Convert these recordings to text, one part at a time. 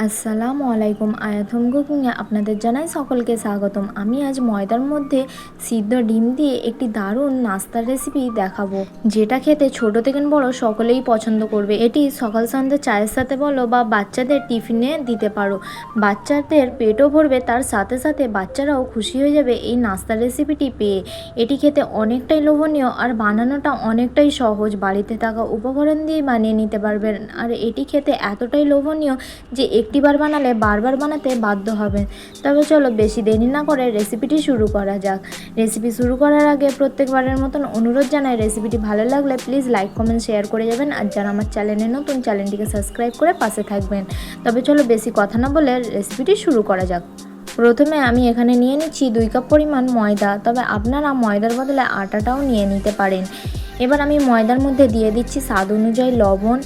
আসসালামু আলাইকুম। আয়াত হোম কুকিংয়ে আপনাদের জানাই সকলকে স্বাগতম। আমি আজ ময়দার মধ্যে সিদ্ধ ডিম দিয়ে একটি দারুণ নাস্তার রেসিপি দেখাবো, যেটা খেতে ছোট থেকে বড় সকলেই পছন্দ করবে। এটি সকাল সন্ধ্যে চায়ের সাথে বলো বা বাচ্চাদের টিফিনে দিতে পারো। বাচ্চাদের পেটও ভরবে, তার সাথে সাথে বাচ্চারাও খুশি হয়ে যাবে এই নাস্তার রেসিপিটি পেয়ে। এটি খেতে অনেকটাই লোভনীয় আর বানানোটা অনেকটাই সহজ। বাড়িতে থাকা উপকরণ দিয়ে বানিয়ে নিতে পারবেন। আর এটি খেতে এতটাই লোভনীয় যে একটিবার বানালে বারবার বানাতে বাধ্য হবেন। তবে চলো বেশি দেরি না করে রেসিপিটি শুরু করা যাক। রেসিপি শুরু করার আগে প্রত্যেকবারের মতন অনুরোধ জানাই, রেসিপিটি ভালো লাগলে প্লিজ লাইক কমেন্ট শেয়ার করে যাবেন। আর যারা আমার চ্যানেলে নতুন, চ্যানেলটিকে সাবস্ক্রাইব করে পাশে থাকবেন। তবে চলো বেশি কথা না বলে রেসিপিটি শুরু করা যাক। প্রথমে আমি এখানে নিয়ে নিচ্ছি 2 কাপ পরিমাণ ময়দা, তবে আপনারা ময়দার বদলে আটাটাও নিয়ে নিতে পারেন। এবার আমি ময়দার মধ্যে দিয়ে দিচ্ছি স্বাদ অনুযায়ী লবণ,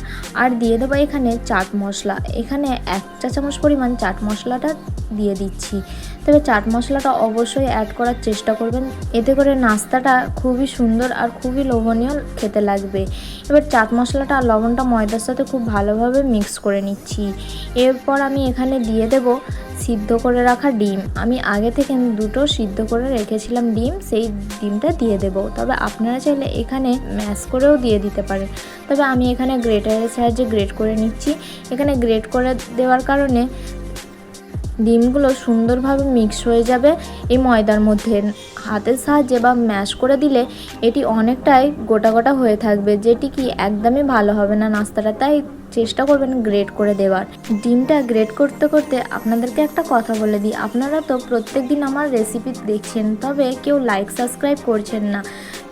আর দিয়ে দেবো এখানে চাট মশলা। এখানে 1 চা চামচ পরিমাণ চাট মশলাটা দিয়ে দিচ্ছি। তবে চাট মশলাটা অবশ্যই অ্যাড করার চেষ্টা করবেন, এতে করে নাস্তাটা খুবই সুন্দর আর খুবই লোভনীয় খেতে লাগবে। এবার চাট মশলাটা আর লবণটা ময়দার সাথে খুব ভালোভাবে মিক্স করে নিচ্ছি। এরপর আমি এখানে দিয়ে দেব সিদ্ধ করে রাখা ডিম। আমি আগে থেকে 2টো সিদ্ধ করে রেখেছিলাম ডিম, সেই ডিমটা দিয়ে দেব। তবে আপনারা চাইলে এখানে ম্যাশ করেও দিয়ে দিতে পারেন। তবে আমি এখানে গ্রেটারের সাহায্যে গ্রেট করে নিচ্ছি। এখানে গ্রেট করে দেওয়ার কারণে ডিমগুলো সুন্দরভাবে মিক্স হয়ে যাবে এই ময়দার মধ্যে। হাতের সাহায্যে বা ম্যাশ করে দিলে এটি অনেকটাই গোটা গোটা হয়ে থাকবে, যেটি কি একদমই ভালো হবে না নাস্তাটা। তাই চেষ্টা করবেন গ্রেট করে দেওয়ার। ডিমটা গ্রেট করতে করতে আপনাদেরকে একটা কথা বলে দিই, আপনারা তো প্রত্যেক দিন আমার রেসিপি দেখছেন, তবে কেউ লাইক সাবস্ক্রাইব করছেন না।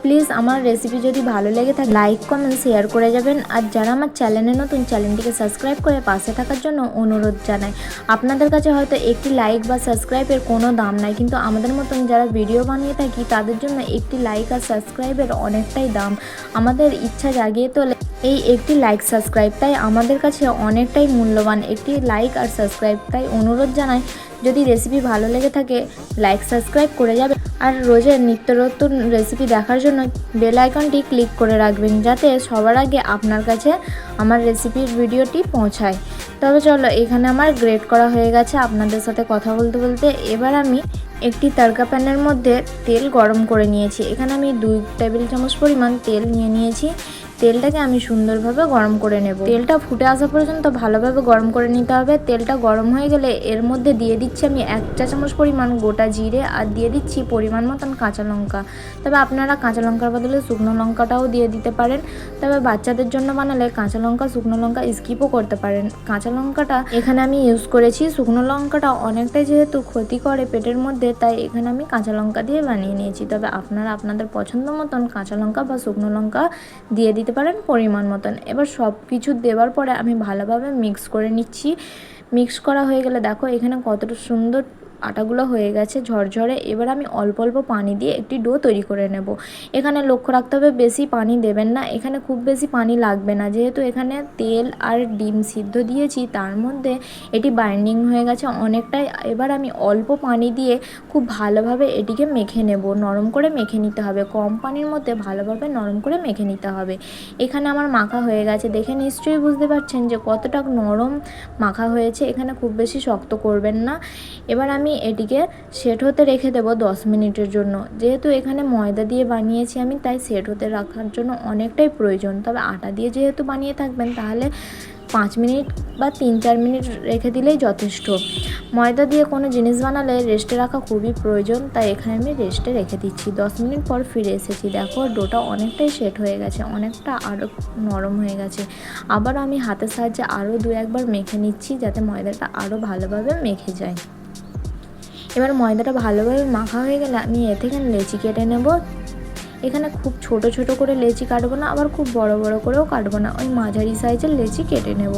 প্লিজ আমার রেসিপি যদি ভালো লেগে থাকে লাইক কমেন্ট শেয়ার করে যাবেন। আর যারা আমার চ্যানেলে নতুন, চ্যানেলটিকে সাবস্ক্রাইব করে পাশে থাকার জন্য অনুরোধ জানাই। আপনাদের কাছে হয়তো একটি লাইক বা সাবস্ক্রাইবের কোনো দাম নাই, কিন্তু আমাদের মতন যারা ভিডিও বানিয়ে থাকি তাদের জন্য একটি লাইক আর সাবস্ক্রাইবের অনেকটাই দাম। আমাদের ইচ্ছা জাগিয়ে তোলে এই একটি লাইক সাবস্ক্রাইব, তাই আমাদের কাছে অনেকটাই মূল্যবান একটি লাইক আর সাবস্ক্রাইব। তাই অনুরোধ জানাই, যদি রেসিপি ভালো লেগে থাকে লাইক সাবস্ক্রাইব করে যাবে। আর রোজের নিত্য নতুন রেসিপি দেখার জন্য বেল আইকনটি ক্লিক করে রাখবেন, যাতে সবার আগে আপনার কাছে আমার রেসিপির ভিডিওটি পৌঁছায়। তবে চলো, এখানে আমার গ্রেট করা হয়ে গেছে আপনাদের সাথে কথা বলতে বলতে। এবার আমি একটি তড়কা প্যানের মধ্যে তেল গরম করে নিয়েছি। এখানে আমি 2 টেবিল চামচ পরিমাণ তেল নিয়ে নিয়েছি। তেলটাকে আমি সুন্দরভাবে গরম করে নেব। তেলটা ফুটে আসা পর্যন্ত ভালোভাবে গরম করে নিতে হবে। তেলটা গরম হয়ে গেলে এর মধ্যে দিয়ে দিচ্ছি আমি 1 চা চামচ পরিমাণ গোটা জিরে, আর দিয়ে দিচ্ছি পরিমাণ মতন কাঁচা লঙ্কা। তবে আপনারা কাঁচা লঙ্কার বদলে শুকনো লঙ্কাটাও দিয়ে দিতে পারেন। তবে বাচ্চাদের জন্য বানালে কাঁচা লঙ্কা শুকনো লঙ্কা স্কিপও করতে পারেন। কাঁচা লঙ্কাটা এখানে আমি ইউজ করেছি। শুকনো লঙ্কাটা অনেকটাই যেহেতু ক্ষতি করে পেটের মধ্যে, তাই এখানে আমি কাঁচা লঙ্কা দিয়ে বানিয়ে নিয়েছি। তবে আপনারা আপনাদের পছন্দ মতন কাঁচা লঙ্কা বা শুকনো লঙ্কা দিয়ে দিতে পারেন পরিমাণ মতন। এবার সব কিছু দেওয়ার পরে আমি ভালোভাবে মিক্স করে নিচ্ছি। মিক্স করা হয়ে গেলে দেখো এখানে কতটা সুন্দর আটাগুলো হয়ে গেছে ঝরঝরে। এবার আমি অল্প অল্প পানি দিয়ে একটি ডো তৈরি করে নেব। এখানে লক্ষ্য রাখতে হবে বেশি পানি দেবেন না, এখানে খুব বেশি পানি লাগবে না, যেহেতু এখানে তেল আর ডিম সিদ্ধ দিয়েছি, তার মধ্যে এটি বাইন্ডিং হয়ে গেছে অনেকটাই। এবার আমি অল্প পানি দিয়ে খুব ভালোভাবে এটিকে মেখে নেব। নরম করে মেখে নিতে হবে, কম পানির মধ্যে ভালোভাবে নরম করে মেখে নিতে হবে। এখানে আমার মাখা হয়ে গেছে, দেখে নিশ্চয়ই বুঝতে পারছেন যে কতটা নরম মাখা হয়েছে। এখানে খুব বেশি শক্ত করবেন না। এবার আমি এটিকে সেট হতে রেখে দেব 10 মিনিটের জন্য। যেহেতু এখানে ময়দা দিয়ে বানিয়েছি আমি, তাই সেট হতে রাখার জন্য অনেকটাই প্রয়োজন। তবে আটা দিয়ে যেহেতু বানিয়ে থাকবেন, তাহলে 5 মিনিট বা 3-4 মিনিট রেখে দিলেই যথেষ্ট। ময়দা দিয়ে কোনো জিনিস বানালে রেস্টে রাখা খুবই প্রয়োজন, তাই এখানে আমি রেস্টে রেখে দিচ্ছি। 10 মিনিট পর ফিরে এসেছি। দেখো ডোটা অনেকটাই সেট হয়ে গেছে, অনেকটা আরও নরম হয়ে গেছে। আবার আমি হাতের সাহায্যে আরও 2-1 বার মেখে নিচ্ছি, যাতে ময়দাটা আরও ভালোভাবে মেখে যায়। এবার ময়দাটা ভালোভাবে মাখা হয়ে গেলে আমি এ থেকে লেচি কেটে নেব। এখানে খুব ছোট ছোট করে লেচি কাটবো না, আবার খুব বড় বড় করেও কাটবো না, ওই মাঝারি সাইজের লেচি কেটে নেব।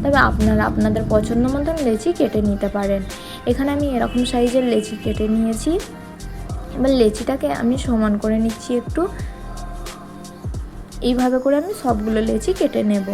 তবে আপনারা আপনাদের পছন্দ মতন লেচি কেটে নিতে পারেন। এখানে আমি এরকম সাইজের লেচি কেটে নিয়েছি। এবার লেচিটাকে আমি সমান করে নিচ্ছি একটু। এইভাবে করে আমি সবগুলো লেচি কেটে নেব।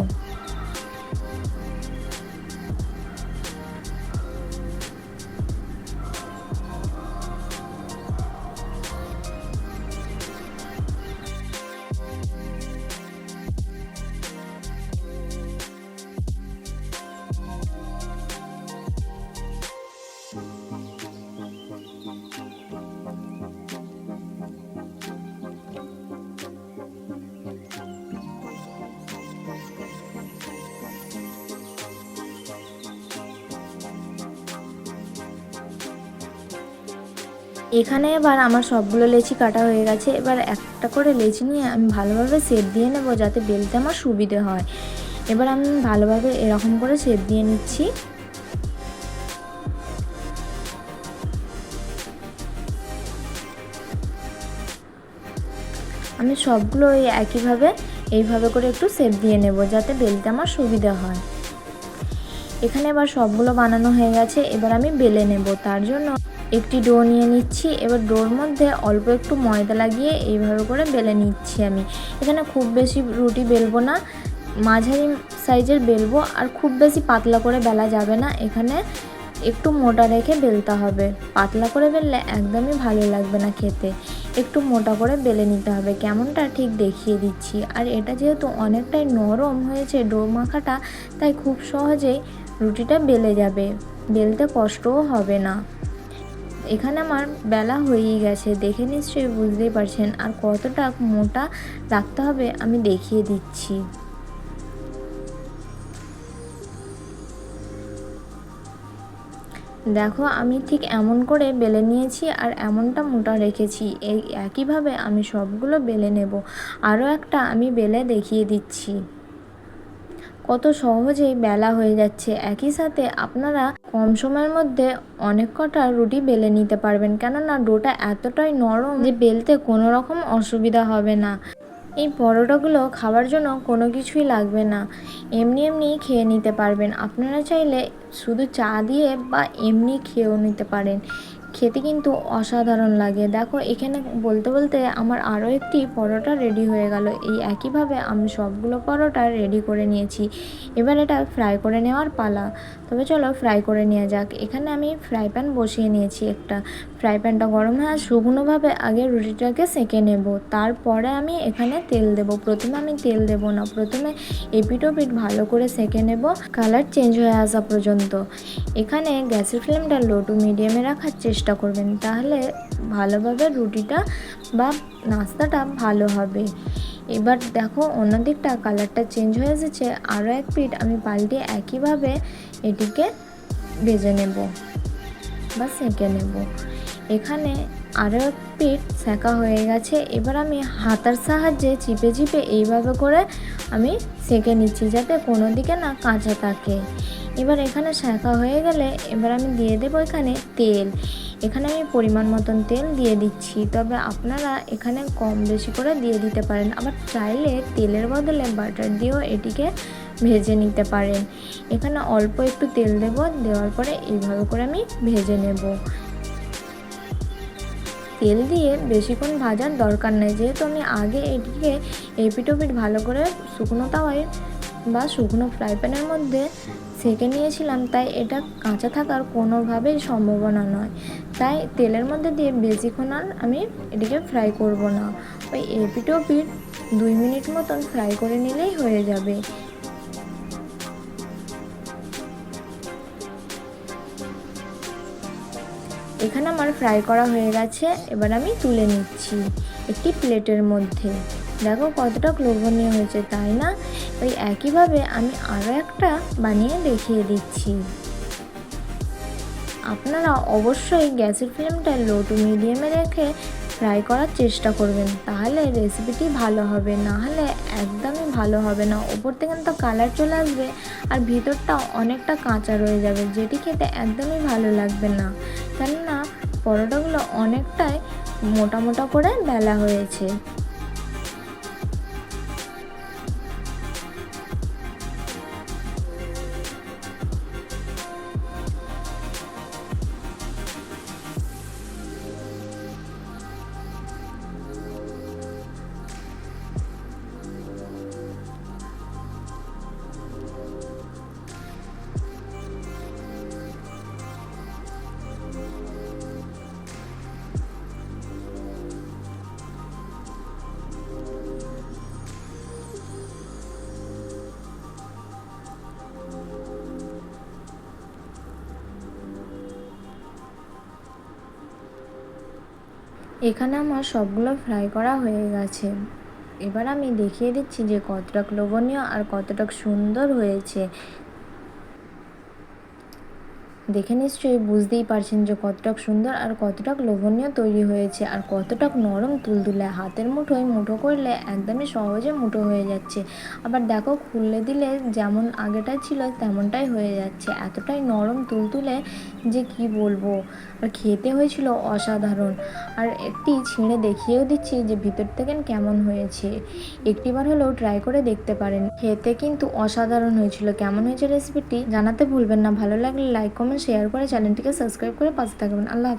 এখানে এবার আমার সবগুলো লেচি কাটা হয়ে গেছে। এবার একটা করে লেচি নিয়ে আমি ভালোভাবে শেপ দিয়ে নেব, যাতে বেলতে আমার সুবিধে হয়। এবার আমি ভালোভাবে এরকম করে শেপ দিয়ে নিচ্ছি। আমি সবগুলো একইভাবে এইভাবে করে একটু শেপ দিয়ে নেব, যাতে বেলতে আমার সুবিধা হয়। এখানে এবার সবগুলো বানানো হয়ে গেছে। এবার আমি বেলে নেব। তার জন্য একটি ডো নিয়ে নিচ্ছি। এবার ডোর মধ্যে অল্প একটু ময়দা লাগিয়ে এইভাবে করে বেলে নিচ্ছি। আমি এখানে খুব বেশি রুটি বেলবো না, মাঝারি সাইজের বেলবো, আর খুব বেশি পাতলা করে বেলা যাবে না। এখানে একটু মোটা রেখে বেলতে হবে। পাতলা করে বেললে একদমই ভালো লাগবে না খেতে। একটু মোটা করে বেলে নিতে হবে। কেমনটা ঠিক দেখিয়ে দিচ্ছি। আর এটা যেহেতু অনেকটাই নরম হয়েছে ডো মাখাটা, তাই খুব সহজেই রুটিটা বেলে যাবে, বেলতে কষ্টও হবে না। এখানে আমার বেলা হয়েই গেছে, দেখে নিশ্চয়ই বুঝতেই পারছেন। আর কতটা মোটা রাখতে হবে আমি দেখিয়ে দিচ্ছি। দেখো আমি ঠিক এমন করে বেলে নিয়েছি আর এমনটা মোটা রেখেছি। এই একইভাবে আমি সবগুলো বেলে নেব। আরও একটা আমি বেলে দেখিয়ে দিচ্ছি। কত সহজেই বেলা হয়ে যাচ্ছে। একই সাথে আপনারা কম সময়ের মধ্যে অনেক কটা রুটি বেলে নিতে পারবেন, কেননা ডোটা এতটাই নরম যে বেলতে কোনো রকম অসুবিধা হবে না। এই পরোটাগুলো খাওয়ার জন্য কোনো কিছুই লাগবে না, এমনি এমনি খেয়ে নিতে পারবেন। আপনারা চাইলে শুধু চা দিয়ে বা এমনি খেয়েও নিতে পারেন। খেতে কিন্তু অসাধারণ লাগে। দেখো এখানে বলতে বলতে আমার আরও একটি পরোটা রেডি হয়ে গেল। এই একইভাবে আমি সবগুলো পরোটা রেডি করে নিয়েছি। এবার এটা ফ্রাই করে নেওয়ার পালা। তবে চলো ফ্রাই করে নেওয়া যাক। এখানে আমি ফ্রাই প্যান বসিয়ে নিয়েছি একটা। ফ্রাই প্যানটা গরম হয়ে শুকনোভাবে আগে রুটিটাকে সেঁকে নেব। তারপরে আমি এখানে তেল দেব। প্রথমে আমি তেল দেব না, প্রথমে এপিট ওপিট ভালো করে সেঁকে নেব, কালার চেঞ্জ হয়ে আসা পর্যন্ত। এখানে গ্যাসের ফ্লেমটা লো টু মিডিয়ামে রাখার চেষ্টা করবেন, তাহলে ভালোভাবে রুটিটা বা নাস্তাটা ভালো হবে। এবার দেখো অন্য দিকটা কালারটা চেঞ্জ হয়ে এসেছে। আরও এক পিঠ আমি পাল্টে একইভাবে এটিকে ভেজে নেব বা সেঁকে নেব। এখানে আরও এক পিঠ সেঁকা হয়ে গেছে। এবার আমি হাতার সাহায্যে চিপে চিপে এইভাবে করে আমি সেঁকে নিচ্ছি, যাতে কোনো দিকে না কাঁচা থাকে। এবার এখানে সেঁকা হয়ে গেলে এবার আমি দিয়ে দেবো এখানে তেল। এখানে আমি পরিমাণ মতন তেল দিয়ে দিচ্ছি, তবে আপনারা এখানে কম বেশি করে দিয়ে দিতে পারেন। আবার চাইলে তেলের বদলে বাটার দিয়েও এটিকে ভেজে নিতে পারেন। এখানে অল্প একটু তেল দেব, দেওয়ার পরে এইভাবে করে আমি ভেজে নেব। তেল দিয়ে বেশিক্ষণ ভাজার দরকার নেই, যেহেতু আমি আগে এটিকে এপিট ওপিট ভালো করে শুকনো তাওয়ায় বা শুকনো ফ্রাই প্যানের মধ্যে সেঁকে নিয়েছিলাম, তাই এটা কাঁচা থাকার কোনোভাবেই সম্ভাবনা নয়। তাই তেলের মধ্যে দিয়ে বেশিক্ষণ আর আমি এটিকে ফ্রাই করব না। ওই এপিট ওপিট 2 মিনিট মতন ফ্রাই করে নিলেই হয়ে যাবে। এখানে আমার ফ্রাই করা হয়ে গেছে। এবার আমি তুলে নিচ্ছি একটি প্লেটের মধ্যে। দেখো কতটা লোভনীয় হয়েছে, তাই না? ওই একইভাবে আমি আরও একটা বানিয়ে দেখিয়ে দিচ্ছি। আপনারা অবশ্যই গ্যাসের ফ্লেমটা লো টু মিডিয়ামে রেখে ফ্রাই করার চেষ্টা করবেন, তাহলে রেসিপিটি ভালো হবে। না হলে একদমই ভালো হবে না। ওপর থেকে তো কালার চলে আসবে আর ভিতরটা অনেকটা কাঁচা রয়ে যাবে, যেটি খেতে একদমই ভালো লাগবে না। কেননা পরোটাগুলো অনেকটাই মোটা মোটা করে বেলা হয়েছে। এখানে আমার সবগুলো ফ্রাই করা হয়ে গেছে। এবার আমি দেখিয়ে দিচ্ছি যে কতটা লোভনীয় আর কতটা সুন্দর হয়েছে। দেখে নিশ্চয়ই বুঝতেই পারছেন যে কতটা সুন্দর আর কতটা লোভনীয় তৈরি হয়েছে, আর কতটা নরম তুলতুলে। হাতের মুঠোয় মুঠো করলে একদমই সহজে মুঠো হয়ে যাচ্ছে। আবার দেখো খুললে দিলে যেমন আগেটাই ছিল তেমনটাই হয়ে যাচ্ছে, এতটাই নরম তুলতুলে যে কি বলবো। আর খেতে হয়েছিল অসাধারণ। আর একটি ছিঁড়ে দেখিয়েও দিচ্ছি যে ভিতর থেকে কেমন হয়েছে, একটিবার হলেও ট্রাই করে দেখতে পারেন। খেতে কিন্তু অসাধারণ হয়েছিল। কেমন হয়েছে রেসিপিটি জানাতে ভুলবেন না। ভালো লাগলে লাইক কমেন্ট শেয়ার করে চ্যানেলটিকে সাবস্ক্রাইব করে পাশে থাকবেন। আল্লাহ হাফেজ।